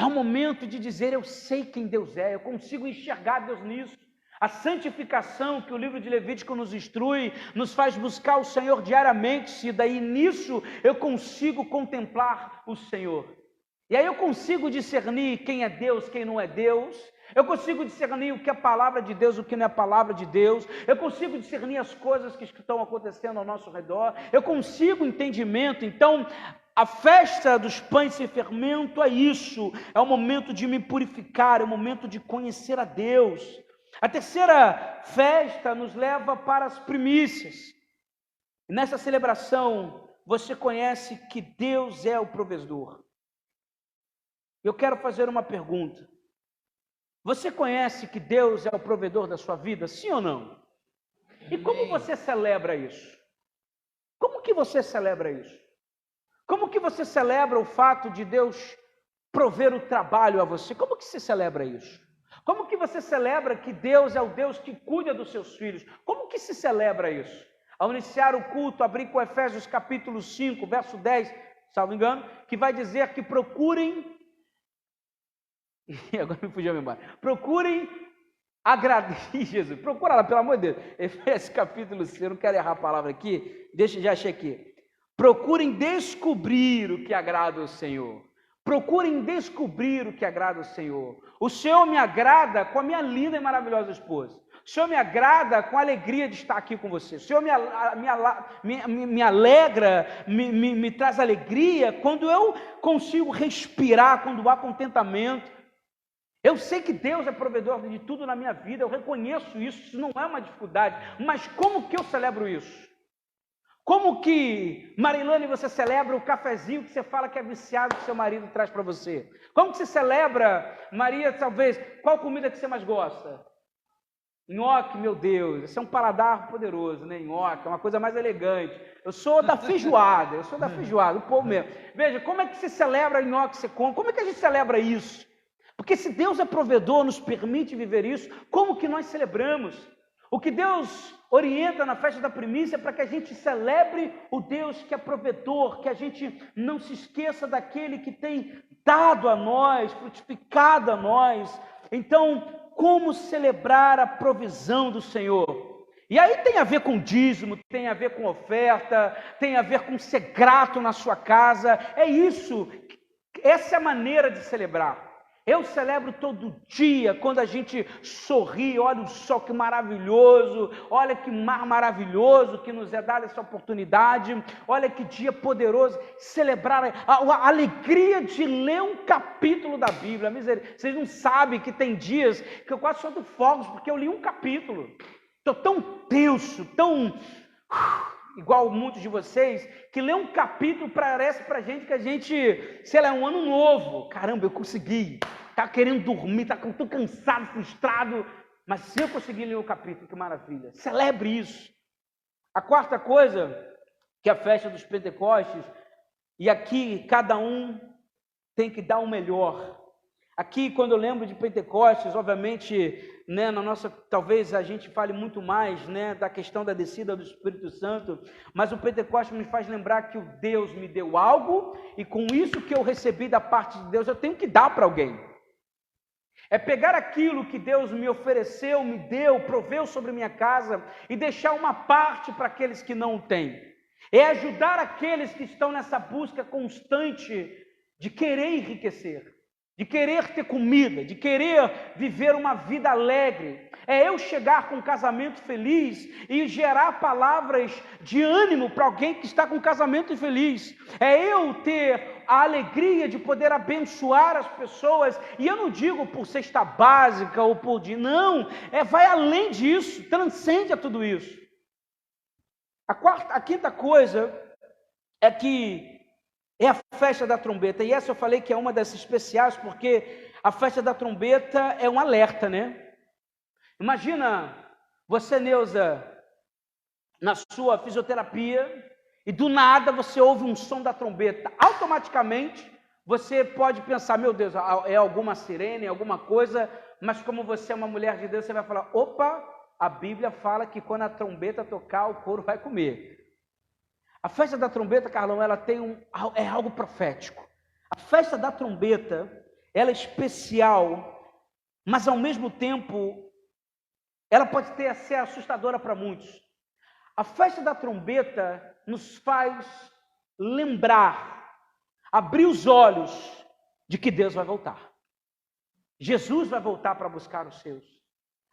É um momento de dizer, eu sei quem Deus é, eu consigo enxergar Deus nisso. A santificação que o livro de Levítico nos instrui, nos faz buscar o Senhor diariamente, e daí nisso eu consigo contemplar o Senhor. E aí eu consigo discernir quem é Deus, quem não é Deus. Eu consigo discernir o que é palavra de Deus, o que não é palavra de Deus. Eu consigo discernir as coisas que estão acontecendo ao nosso redor. Eu consigo entendimento. Então, a festa dos pães sem fermento é isso. É o momento de me purificar, é o momento de conhecer a Deus. A terceira festa nos leva para as primícias. Nessa celebração, você conhece que Deus é o provedor. Eu quero fazer uma pergunta. Você conhece que Deus é o provedor da sua vida, sim ou não? E como você celebra isso? Como que você celebra isso? Como que você celebra o fato de Deus prover o trabalho a você? Como que você celebra isso? Como que você celebra que Deus é o Deus que cuida dos seus filhos? Como que se celebra isso? Ao iniciar o culto, abri com Efésios capítulo 5, verso 10, salvo engano, que vai dizer que procurem... E agora me fugiu a memória. Procurem agradar Jesus. Procura lá, pelo amor de Deus. Efésios capítulo 5, eu não quero errar a palavra aqui. Já achei aqui. Procurem descobrir o que agrada ao Senhor. Procurem descobrir o que agrada ao Senhor. O Senhor me agrada com a minha linda e maravilhosa esposa. O Senhor me agrada com a alegria de estar aqui com você. O Senhor me alegra, me traz alegria quando eu consigo respirar, quando há contentamento. Eu sei que Deus é provedor de tudo na minha vida, eu reconheço isso não é uma dificuldade, mas como que eu celebro isso? Como que, Marilane, você celebra o cafezinho que você fala que é viciado que seu marido traz para você? Como que você celebra, Maria, talvez, qual comida que você mais gosta? Nhoque, meu Deus, esse é um paladar poderoso, né? Nhoque, é uma coisa mais elegante. Eu sou da feijoada, o povo mesmo. Veja, como é que se celebra nhoque que você come? Como é que a gente celebra isso? Porque se Deus é provedor, nos permite viver isso, como que nós celebramos? O que Deus orienta na festa da primícia é para que a gente celebre o Deus que é provedor, que a gente não se esqueça daquele que tem dado a nós, frutificado a nós. Então, como celebrar a provisão do Senhor? E aí tem a ver com dízimo, tem a ver com oferta, tem a ver com ser grato na sua casa. É isso, essa é a maneira de celebrar. Eu celebro todo dia, quando a gente sorri, olha o sol que maravilhoso, olha que mar maravilhoso que nos é dada essa oportunidade, olha que dia poderoso, celebrar a alegria de ler um capítulo da Bíblia. Vocês não sabem que tem dias que eu quase solto fogos, porque eu li um capítulo, estou tão tenso, tão... igual muitos de vocês, que ler um capítulo parece pra gente que a gente, sei lá, é um ano novo. Caramba, eu consegui. Tá querendo dormir, tô cansado, frustrado, mas se eu conseguir ler um capítulo, que maravilha. Celebre isso. A quarta coisa, que é a festa dos Pentecostes, e aqui cada um tem que dar o melhor. Aqui, quando eu lembro de Pentecostes, obviamente, né, na nossa, talvez a gente fale muito mais, né, da questão da descida do Espírito Santo, mas o Pentecostes me faz lembrar que o Deus me deu algo, e com isso que eu recebi da parte de Deus, eu tenho que dar para alguém. É pegar aquilo que Deus me ofereceu, me deu, proveu sobre minha casa, e deixar uma parte para aqueles que não têm. É ajudar aqueles que estão nessa busca constante de querer enriquecer, de querer ter comida, de querer viver uma vida alegre. É eu chegar com um casamento feliz e gerar palavras de ânimo para alguém que está com um casamento infeliz. É eu ter a alegria de poder abençoar as pessoas, e eu não digo por cesta básica ou por dinheiro, não, vai além disso, transcende a tudo isso. A quinta coisa é que é a festa da trombeta, e essa eu falei que é uma das especiais, porque a festa da trombeta é um alerta, né? Imagina você, Neuza, na sua fisioterapia, e do nada você ouve um som da trombeta. Automaticamente você pode pensar, meu Deus, é alguma sirene, é alguma coisa, mas como você é uma mulher de Deus, você vai falar, opa, a Bíblia fala que quando a trombeta tocar, o couro vai comer. A festa da trombeta, Carlão, ela é algo profético. A festa da trombeta, ela é especial, mas ao mesmo tempo, ela pode ser assustadora para muitos. A festa da trombeta nos faz lembrar, abrir os olhos de que Deus vai voltar. Jesus vai voltar para buscar os seus.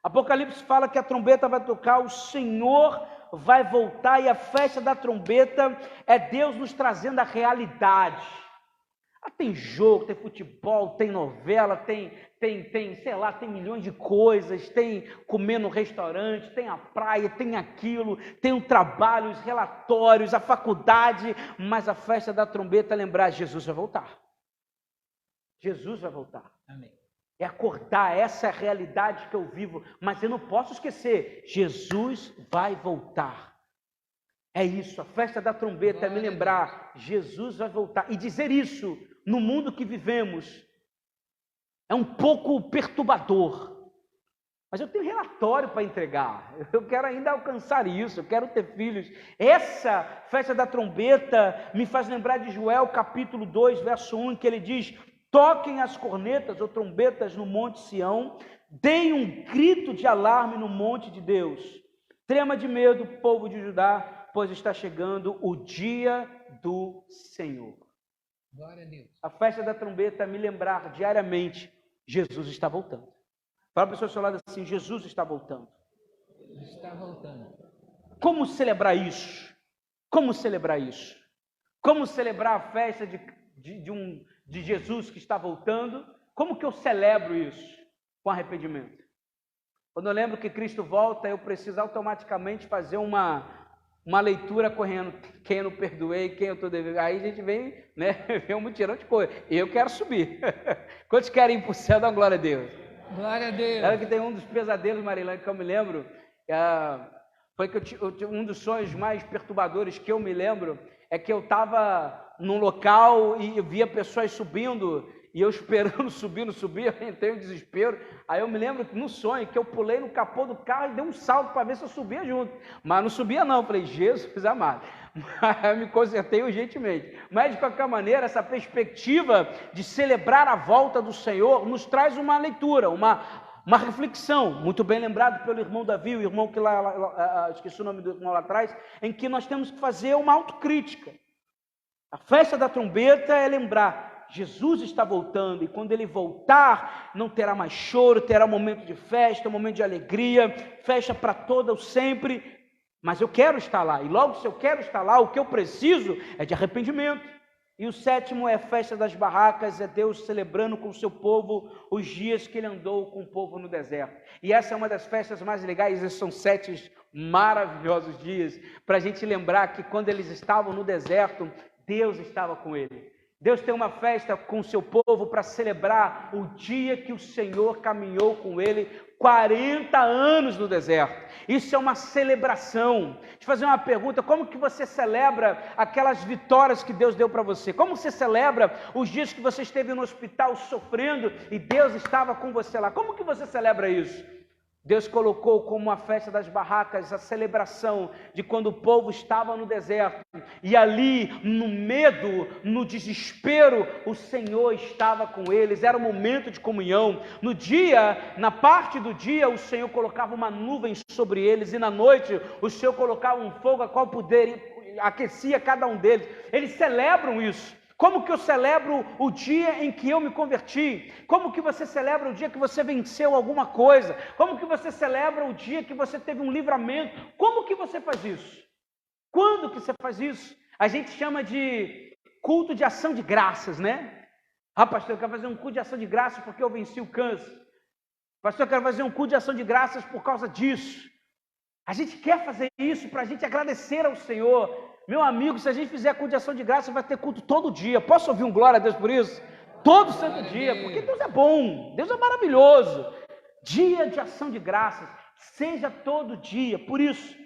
Apocalipse fala que a trombeta vai tocar, o Senhor vai voltar, e a festa da trombeta é Deus nos trazendo a realidade. Tem jogo, tem futebol, tem novela, sei lá, tem milhões de coisas, tem comer no restaurante, tem a praia, tem aquilo, tem o trabalho, os relatórios, a faculdade, mas a festa da trombeta é lembrar, Jesus vai voltar. Jesus vai voltar. Amém. É acordar, essa é a realidade que eu vivo, mas eu não posso esquecer, Jesus vai voltar. É isso, a festa da trombeta é me lembrar, Jesus vai voltar. E dizer isso no mundo que vivemos é um pouco perturbador. Mas eu tenho relatório para entregar, eu quero ainda alcançar isso, eu quero ter filhos. Essa festa da trombeta me faz lembrar de Joel capítulo 2, verso 1, que ele diz: toquem as cornetas ou trombetas no monte Sião, deem um grito de alarme no monte de Deus. Trema de medo, povo de Judá, pois está chegando o dia do Senhor. Glória a Deus. A festa da trombeta é me lembrar diariamente, Jesus está voltando. Fala para a pessoa ao seu lado assim, Jesus está voltando. Está voltando. Como celebrar isso? Como celebrar isso? Como celebrar a festa de Jesus que está voltando? Como que eu celebro isso? Com arrependimento. Quando eu lembro que Cristo volta, eu preciso automaticamente fazer uma leitura correndo, quem eu não perdoei, quem eu estou devendo. Aí a gente vem, né, vem um mutirão de coisa. Eu quero subir. Quantos querem ir para o céu? Dá glória a Deus. Glória a Deus. Sabe que tem um dos pesadelos, Marilane, que eu me lembro, foi que um dos sonhos mais perturbadores que eu me lembro, é que eu estava num local e eu via pessoas subindo, e eu esperando subir, eu entrei em desespero. Aí eu me lembro que no sonho, que eu pulei no capô do carro e dei um salto para ver se eu subia junto. Mas não subia não, eu falei, Jesus amado. Mas eu me consertei urgentemente. Mas de qualquer maneira, essa perspectiva de celebrar a volta do Senhor nos traz uma leitura, uma reflexão, muito bem lembrado pelo irmão Davi, o irmão que esqueci o nome do irmão lá atrás, em que nós temos que fazer uma autocrítica. A festa da trombeta é lembrar, Jesus está voltando, e quando Ele voltar, não terá mais choro, terá um momento de festa, um momento de alegria, festa para todo o sempre, mas eu quero estar lá, e logo se eu quero estar lá, o que eu preciso é de arrependimento. E o sétimo é a festa das barracas, é Deus celebrando com o seu povo os dias que Ele andou com o povo no deserto. E essa é uma das festas mais legais, esses são 7 maravilhosos dias, para a gente lembrar que quando eles estavam no deserto, Deus estava com ele. Deus tem uma festa com o seu povo para celebrar o dia que o Senhor caminhou com ele 40 anos no deserto. Isso é uma celebração. Deixa eu fazer uma pergunta, como que você celebra aquelas vitórias que Deus deu para você? Como você celebra os dias que você esteve no hospital sofrendo e Deus estava com você lá? Como que você celebra isso? Deus colocou como a festa das barracas a celebração de quando o povo estava no deserto, e ali, no medo, no desespero, o Senhor estava com eles, era um momento de comunhão. No dia, na parte do dia, o Senhor colocava uma nuvem sobre eles, e na noite, o Senhor colocava um fogo a qual poder aquecia cada um deles. Eles celebram isso. Como que eu celebro o dia em que eu me converti? Como que você celebra o dia que você venceu alguma coisa? Como que você celebra o dia que você teve um livramento? Como que você faz isso? Quando que você faz isso? A gente chama de culto de ação de graças, né? Ah, pastor, eu quero fazer um culto de ação de graças porque eu venci o câncer. Pastor, eu quero fazer um culto de ação de graças por causa disso. A gente quer fazer isso para a gente agradecer ao Senhor. Meu amigo, se a gente fizer culto de ação de graça, vai ter culto todo dia. Posso ouvir um glória a Deus por isso? Todo santo dia, porque Deus é bom, Deus é maravilhoso. Dia de ação de graças, seja todo dia. Por isso,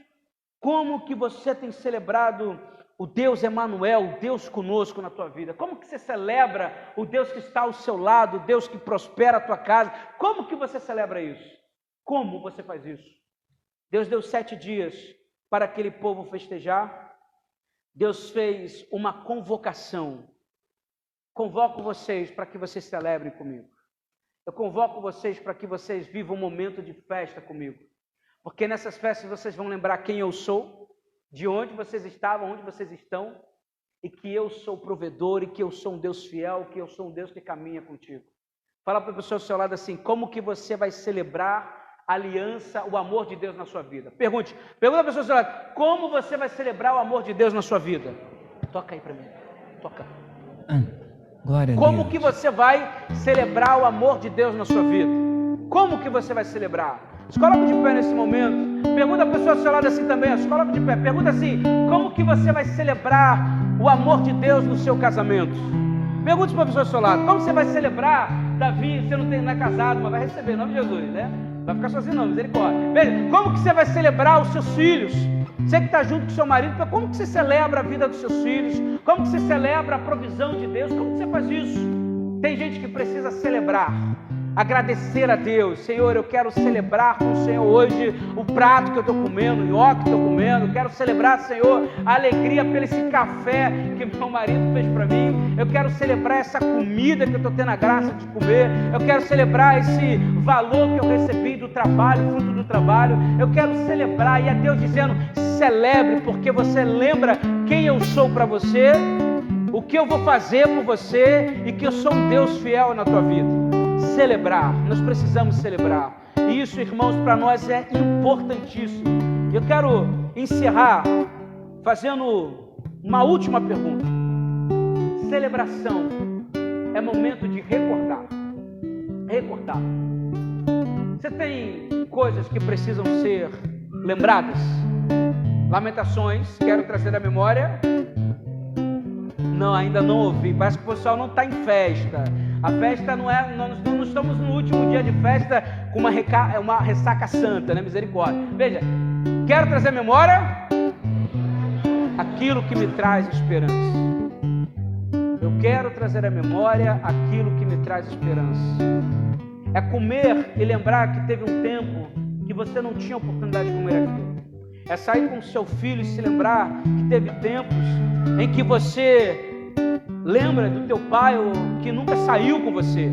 como que você tem celebrado o Deus Emanuel, o Deus conosco na tua vida? Como que você celebra o Deus que está ao seu lado, o Deus que prospera a tua casa? Como que você celebra isso? Como você faz isso? Deus deu 7 dias para aquele povo festejar. Deus fez uma convocação. Convoco vocês para que vocês celebrem comigo. Eu convoco vocês para que vocês vivam um momento de festa comigo. Porque nessas festas vocês vão lembrar quem eu sou, de onde vocês estavam, onde vocês estão, e que eu sou provedor, e que eu sou um Deus fiel, que eu sou um Deus que caminha contigo. Fala para a pessoa ao seu lado assim, como que você vai celebrar a aliança, o amor de Deus na sua vida? Pergunta a pessoa ao seu lado, como você vai celebrar o amor de Deus na sua vida? Toca aí para mim, toca. Glória a Deus. Como que você vai celebrar o amor de Deus na sua vida? Como que você vai celebrar? Se coloca de pé nesse momento. Pergunta a pessoa ao seu lado assim também. Se coloca de pé. Pergunta assim, como que você vai celebrar o amor de Deus no seu casamento? Pergunta para a pessoa ao seu lado. Como você vai celebrar, Davi, você não é casado, mas vai receber em nome de Jesus, né? Vai ficar sozinho não, misericórdia. Veja, como que você vai celebrar os seus filhos? Você que está junto com seu marido, como que você celebra a vida dos seus filhos? Como que você celebra a provisão de Deus? Como que você faz isso? Tem gente que precisa celebrar, agradecer a Deus. Senhor, eu quero celebrar com o Senhor hoje o prato que eu estou comendo, o nhoque que eu estou comendo. Eu quero celebrar, Senhor, a alegria pelo esse café que meu marido fez para mim. Eu quero celebrar essa comida que eu estou tendo a graça de comer. Eu quero celebrar esse valor que eu recebi do trabalho, fruto do trabalho. Eu quero celebrar, e é Deus dizendo, celebre, porque você lembra quem eu sou para você, o que eu vou fazer por você e que eu sou um Deus fiel na tua vida. Celebrar, nós precisamos celebrar. E isso, irmãos, para nós é importantíssimo. Eu quero encerrar fazendo uma última pergunta. Celebração é momento de recordar. Recordar. Você tem coisas que precisam ser lembradas? Lamentações, quero trazer à memória. Não, ainda não ouvi. Parece que o pessoal não está em festa. A festa não é, nós não estamos no último dia de festa com uma ressaca santa, né? Misericórdia. Veja, quero trazer à memória aquilo que me traz esperança. Eu quero trazer à memória aquilo que me traz esperança. É comer e lembrar que teve um tempo que você não tinha oportunidade de comer aquilo. É sair com o seu filho e se lembrar que teve tempos em que você lembra do teu pai ou que nunca saiu com você.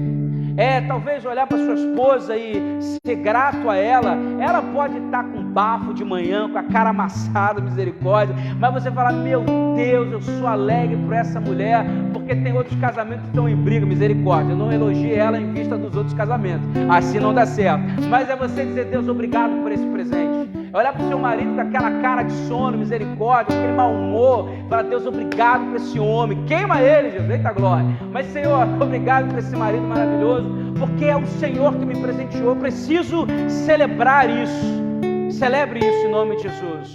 Talvez olhar para sua esposa e ser grato a ela. Ela pode estar com bafo de manhã, com a cara amassada, misericórdia, mas você fala, meu Deus, eu sou alegre por essa mulher, porque tem outros casamentos que estão em briga, misericórdia. Eu não elogie ela em vista dos outros casamentos, assim não dá certo. Mas é você dizer, Deus, obrigado por esse presente. É olhar para o seu marido com aquela cara de sono, misericórdia, aquele mau humor, falar, Deus, obrigado por esse homem, queima ele, Jesus, eita glória. Mas, Senhor, obrigado por esse marido maravilhoso, porque é o Senhor que me presenteou. Eu preciso celebrar isso. Celebre isso em nome de Jesus.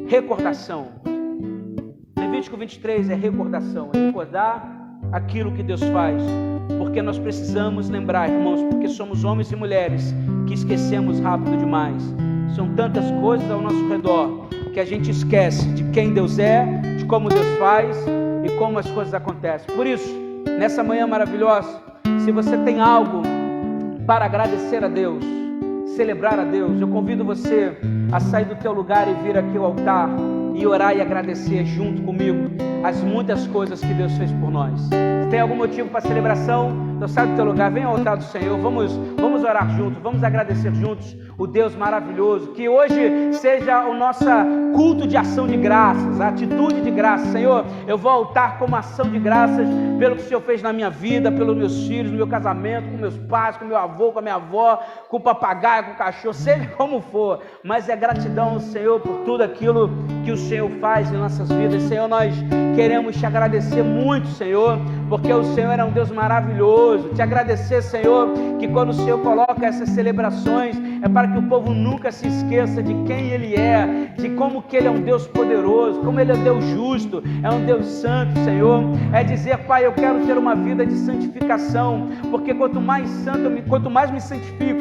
Recordação. Levítico 23 é recordação, é recordar aquilo que Deus faz, porque nós precisamos lembrar, irmãos, porque somos homens e mulheres que esquecemos rápido demais. São tantas coisas ao nosso redor que a gente esquece de quem Deus é, de como Deus faz e como as coisas acontecem. Por isso, nessa manhã maravilhosa, se você tem algo para agradecer a Deus, celebrar a Deus, eu convido você a sair do teu lugar e vir aqui ao altar e orar e agradecer junto comigo as muitas coisas que Deus fez por nós. Se tem algum motivo para celebração, então sai do teu lugar, vem ao altar do Senhor, vamos orar juntos, vamos agradecer juntos o Deus maravilhoso. Que hoje seja o nosso culto de ação de graças, a atitude de graça. Senhor, eu vou ao altar como ação de graças pelo que o Senhor fez na minha vida, pelos meus filhos, no meu casamento, com meus pais, com meu avô, com a minha avó, com o papagaio, com o cachorro, seja como for, mas é gratidão ao Senhor por tudo aquilo que o Senhor faz em nossas vidas. Senhor, nós queremos te agradecer muito, Senhor, porque o Senhor é um Deus maravilhoso. Te agradecer, Senhor, que quando o Senhor coloca essas celebrações, é para que o povo nunca se esqueça de quem Ele é, de como que Ele é um Deus poderoso, como Ele é um Deus justo, é um Deus santo, Senhor. É dizer, Pai, eu quero ter uma vida de santificação, porque quanto mais quanto mais me santifico,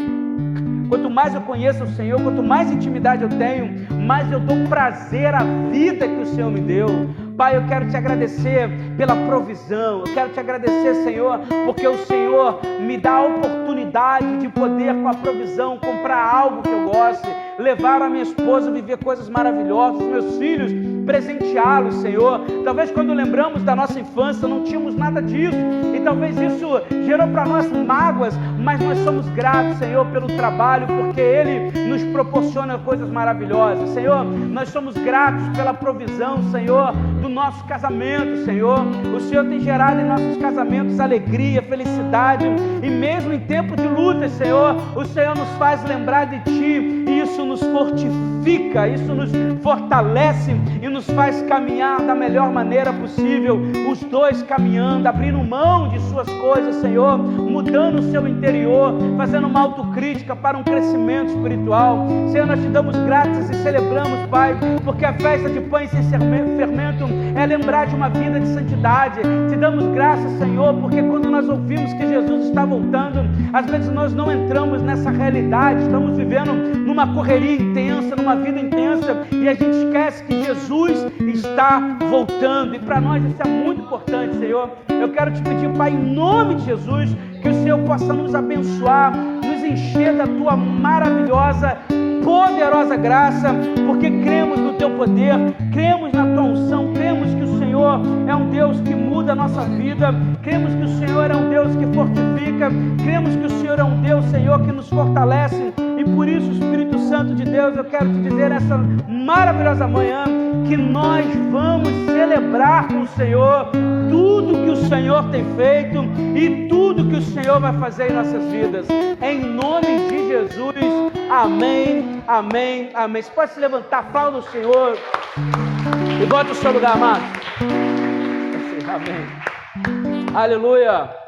quanto mais eu conheço o Senhor, quanto mais intimidade eu tenho, mais eu dou prazer à vida que o Senhor me deu. Pai, eu quero te agradecer pela provisão, eu quero te agradecer, Senhor, porque o Senhor me dá a oportunidade de poder, com a provisão, comprar algo que eu goste, levar a minha esposa a viver coisas maravilhosas, meus filhos, presenteá-los, Senhor. Talvez quando lembramos da nossa infância não tínhamos nada disso, e talvez isso gerou para nós mágoas, mas nós somos gratos, Senhor, pelo trabalho, porque Ele nos proporciona coisas maravilhosas. Senhor, nós somos gratos pela provisão, Senhor, do nosso casamento, Senhor. O Senhor tem gerado em nossos casamentos alegria, felicidade, e mesmo em tempo de luta, Senhor, o Senhor nos faz lembrar de Ti, e isso nos fortifica, isso nos fortalece e nos faz caminhar da melhor maneira possível, os dois caminhando, abrindo mão de suas coisas, Senhor, mudando o seu interior, fazendo uma autocrítica para um crescimento espiritual. Senhor, nós te damos graças e celebramos, Pai, porque a festa de pães sem fermento é lembrar de uma vida de santidade. Te damos graças, Senhor, porque quando nós ouvimos que Jesus está voltando, às vezes nós não entramos nessa realidade, estamos vivendo numa correria intensa, numa vida intensa, e a gente esquece que Jesus está voltando, e para nós isso é muito importante, Senhor. Eu quero te pedir, Pai, em nome de Jesus, que o Senhor possa nos abençoar, nos encher da Tua maravilhosa, poderosa graça, porque cremos no Teu poder, cremos na Tua unção, cremos que o Senhor é um Deus que muda a nossa vida, cremos que o Senhor é um Deus que fortifica, cremos que o Senhor é um Deus, Senhor, que nos fortalece, e por isso, Espírito Santo de Deus, eu quero te dizer nessa maravilhosa manhã, que nós vamos celebrar com o Senhor tudo que o Senhor tem feito e tudo que o Senhor vai fazer em nossas vidas, em nome de Jesus, amém, amém, amém. Você pode se levantar, aplauda o Senhor e volta ao seu lugar, amado. Amém, aleluia.